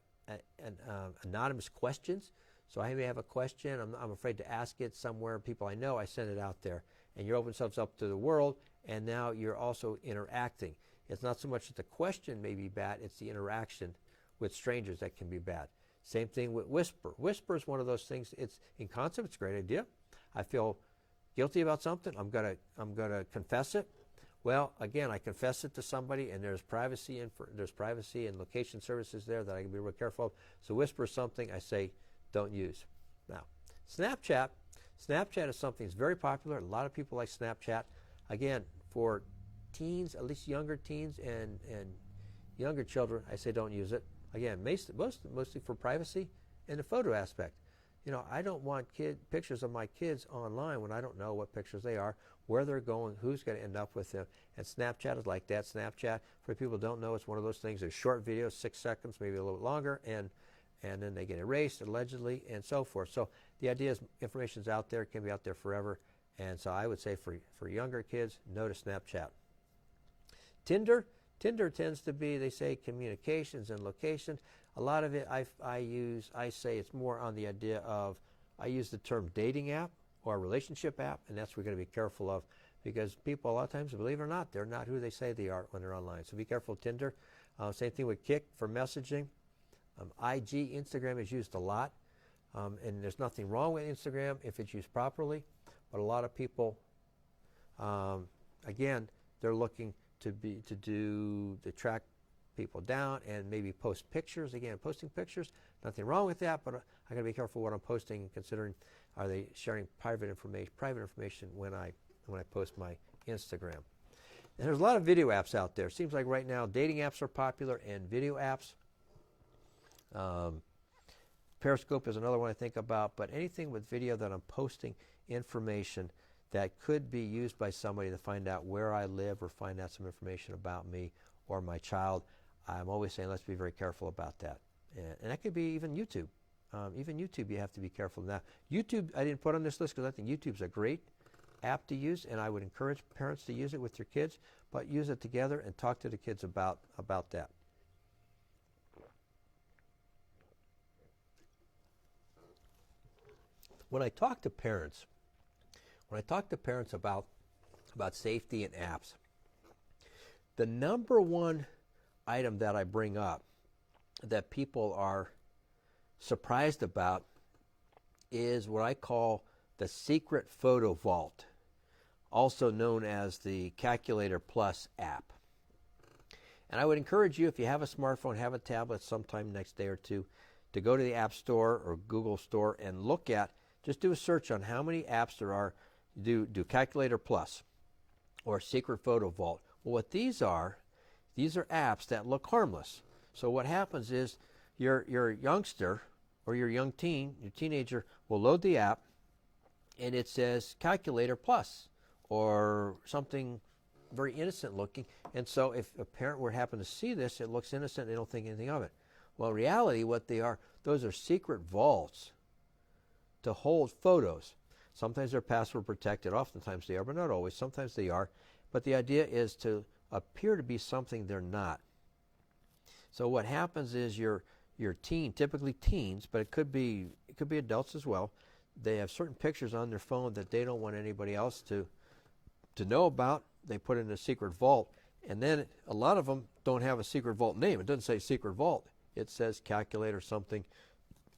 anonymous questions. So I may have a question. I'm afraid to ask it somewhere. People I know, I send it out there. And you open yourselves up to the world, and now you're also interacting. It's not so much that the question may be bad, it's the interaction with strangers that can be bad. Same thing with Whisper. Whisper is one of those things. It's in concept, it's a great idea. I feel guilty about something. I'm gonna confess it. Well, again, I confess it to somebody, and there's privacy and location services there that I can be real careful of. So Whisper is something I say don't use. Now, Snapchat. Snapchat is something that's very popular. A lot of people like Snapchat. Again, for teens, at least younger teens and younger children, I say don't use it. Again, mostly for privacy and the photo aspect. I don't want pictures of my kids online when I don't know what pictures they are, where they're going, who's going to end up with them. And Snapchat is like that. Snapchat, for people who don't know, it's one of those things. There's short videos, 6 seconds, maybe a little bit longer, and then they get erased allegedly and so forth. So the idea is information's out there, can be out there forever. And so I would say for younger kids, no to Snapchat. Tinder tends to be, they say, communications and location. A lot of it I say it's more on the idea of, I use the term dating app or relationship app, and that's what we're going to be careful of, because people a lot of times, believe it or not, they're not who they say they are when they're online. So be careful of Tinder. Same thing with Kik for messaging. IG, Instagram is used a lot, and there's nothing wrong with Instagram if it's used properly, but a lot of people, again, they're looking to track people down and maybe post pictures. Again, posting pictures, nothing wrong with that, but I got to be careful what I'm posting and considering, are they sharing private information when I post my Instagram. And there's a lot of video apps out there. Seems like right now dating apps are popular and video apps. Periscope is another one I think about, but anything with video that I'm posting information that could be used by somebody to find out where I live or find out some information about me or my child, I'm always saying let's be very careful about that. And that could be even YouTube. Even YouTube, you have to be careful. Now, YouTube, I didn't put on this list because I think YouTube's a great app to use, and I would encourage parents to use it with your kids, but use it together and talk to the kids about that. When I talk to parents about safety and apps, the number one item that I bring up that people are surprised about is what I call the secret photo vault, also known as the Calculator Plus app. And I would encourage you, if you have a smartphone, have a tablet sometime next day or two, to go to the App Store or Google Store and look at, just do a search on how many apps there are. Do Calculator Plus or Secret Photo Vault. Well, what these are apps that look harmless. So what happens is your youngster or your young teen, your teenager, will load the app and it says Calculator Plus or something very innocent looking. And so if a parent were to happen to see this, it looks innocent, they don't think anything of it. Well, in reality, what they are, those are secret vaults to hold photos. Sometimes they're password protected, oftentimes they are, but not always. Sometimes they are. But the idea is to appear to be something they're not. So what happens is your teen, typically teens, but it could be adults as well, they have certain pictures on their phone that they don't want anybody else to know about. They put in a secret vault, and then a lot of them don't have a secret vault name. It doesn't say secret vault. It says Calculator something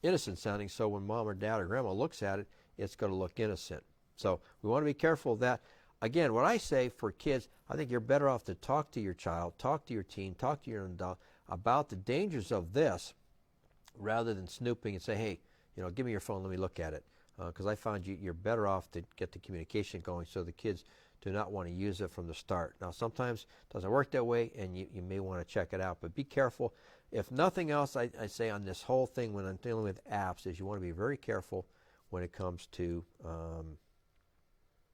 innocent sounding, so when mom or dad or grandma looks at it, it's going to look innocent. So we want to be careful of that. Again, what I say for kids, I think you're better off to talk to your child, talk to your teen, talk to your adult about the dangers of this rather than snooping and say, hey, give me your phone, let me look at it. Because I found you're better off to get the communication going so the kids do not want to use it from the start. Now, sometimes it doesn't work that way, and you may want to check it out. But be careful. If nothing else, I say on this whole thing when I'm dealing with apps is you want to be very careful when it comes to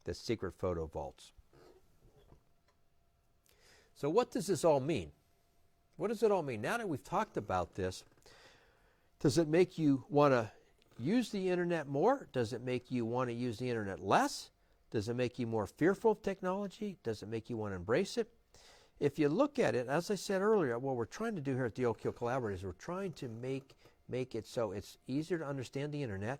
the secret photo vaults. So what does this all mean? What does it all mean? Now that we've talked about this, does it make you want to use the internet more? Does it make you want to use the internet less? Does it make you more fearful of technology? Does it make you want to embrace it? If you look at it, as I said earlier, what we're trying to do here at the Oak Hill Collaborative is we're trying to make it so it's easier to understand the internet,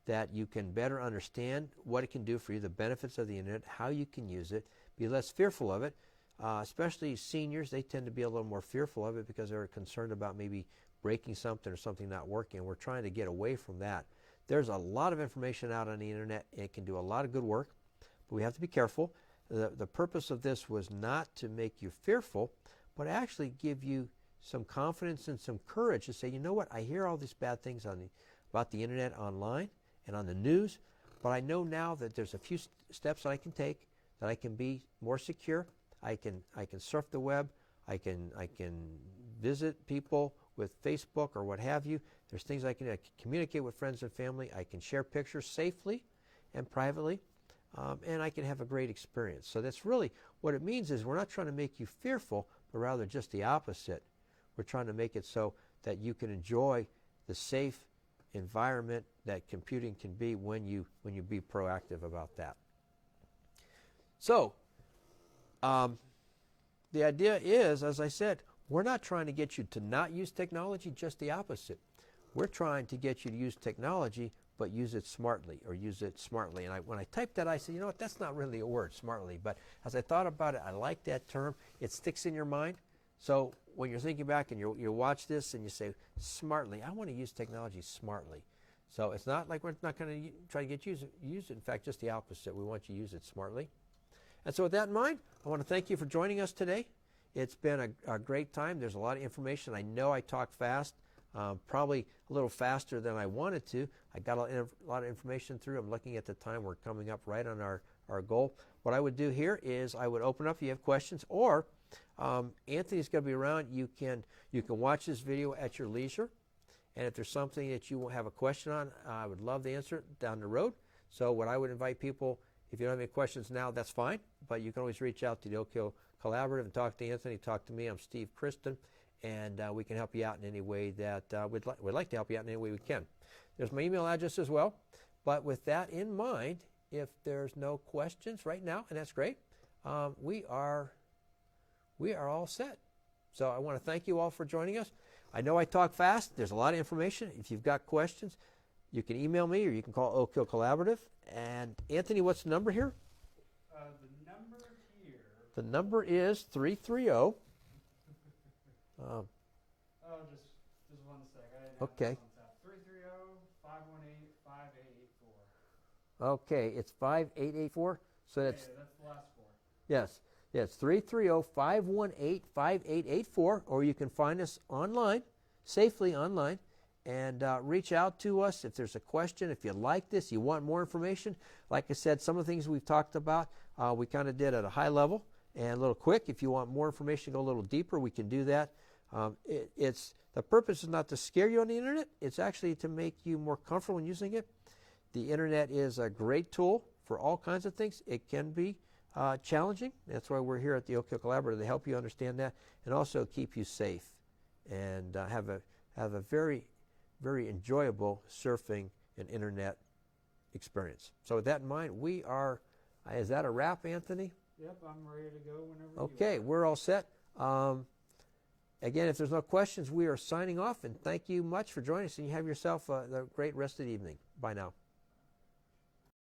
that you can better understand what it can do for you, the benefits of the internet, how you can use it, be less fearful of it. Especially seniors, they tend to be a little more fearful of it because they're concerned about maybe breaking something or something not working. We're trying to get away from that. There's a lot of information out on the internet. It can do a lot of good work, but we have to be careful. The purpose of this was not to make you fearful, but actually give you some confidence and some courage to say, you know what, I hear all these bad things about the internet online and on the news, but I know now that there's a few steps that I can take, that I can be more secure. I can surf the web. I can visit people with Facebook or what have you. There's things I can communicate with friends and family. I can share pictures safely and privately, and I can have a great experience. So that's really what it means is we're not trying to make you fearful, but rather just the opposite. We're trying to make it so that you can enjoy the safe environment that computing can be when you be proactive about that. So the idea is, as I said, we're not trying to get you to not use technology, just the opposite. We're trying to get you to use technology, but use it smartly or use it smartly. And when I typed that, I said, you know what, that's not really a word, smartly. But as I thought about it, I like that term. It sticks in your mind. So when you're thinking back and you watch this and you say, smartly, I want to use technology smartly. So it's not like we're not going to try to get you to use it. In fact, just the opposite. We want you to use it smartly. And so with that in mind, I want to thank you for joining us today. It's been a great time. There's a lot of information. I know I talk fast, probably a little faster than I wanted to. I got a lot of information through. I'm looking at the time. We're coming up right on our goal. What I would do here is I would open up if you have questions, or Anthony's going to be around. You can watch this video at your leisure, And if there's something that you have a question on, I would love to answer it down the road. So what I would invite people, if you don't have any questions now, that's fine. But you can always reach out to the Oak Hill Collaborative and talk to Anthony, talk to me. I'm Steve Kristan, and we can help you out in any way that we'd like to help you out in any way we can. There's my email address as well. But with that in mind, if there's no questions right now, and that's great, we are all set. So I want to thank you all for joining us. I know I talk fast. There's a lot of information. If you've got questions, you can email me or you can call Oak Hill Collaborative. And Anthony, what's the number here? The number here. The number is 330. Oh, just 1 sec. I didn't have Okay. this on tap. 330-518-5884. Okay, it's 5884. So that's That's the last four. yes. It's 330-518-5884, or you can find us online, safely online, and reach out to us if there's a question. If you like this, you want more information. Like I said, some of the things we've talked about, we kind of did at a high level and a little quick. If you want more information, go a little deeper, we can do that. The purpose is not to scare you on the internet. It's actually to make you more comfortable in using it. The internet is a great tool for all kinds of things. It can be challenging. That's why we're here at the Oak Hill Collaborative, to help you understand that and also keep you safe and have a very, very enjoyable surfing and internet experience. So with that in mind, we are, is that a wrap, Anthony? Yep, I'm ready to go whenever Okay, you are. we're all set. Again, if there's no questions, we are signing off, and thank you much for joining us, and you have yourself a great rest of the evening. Bye now.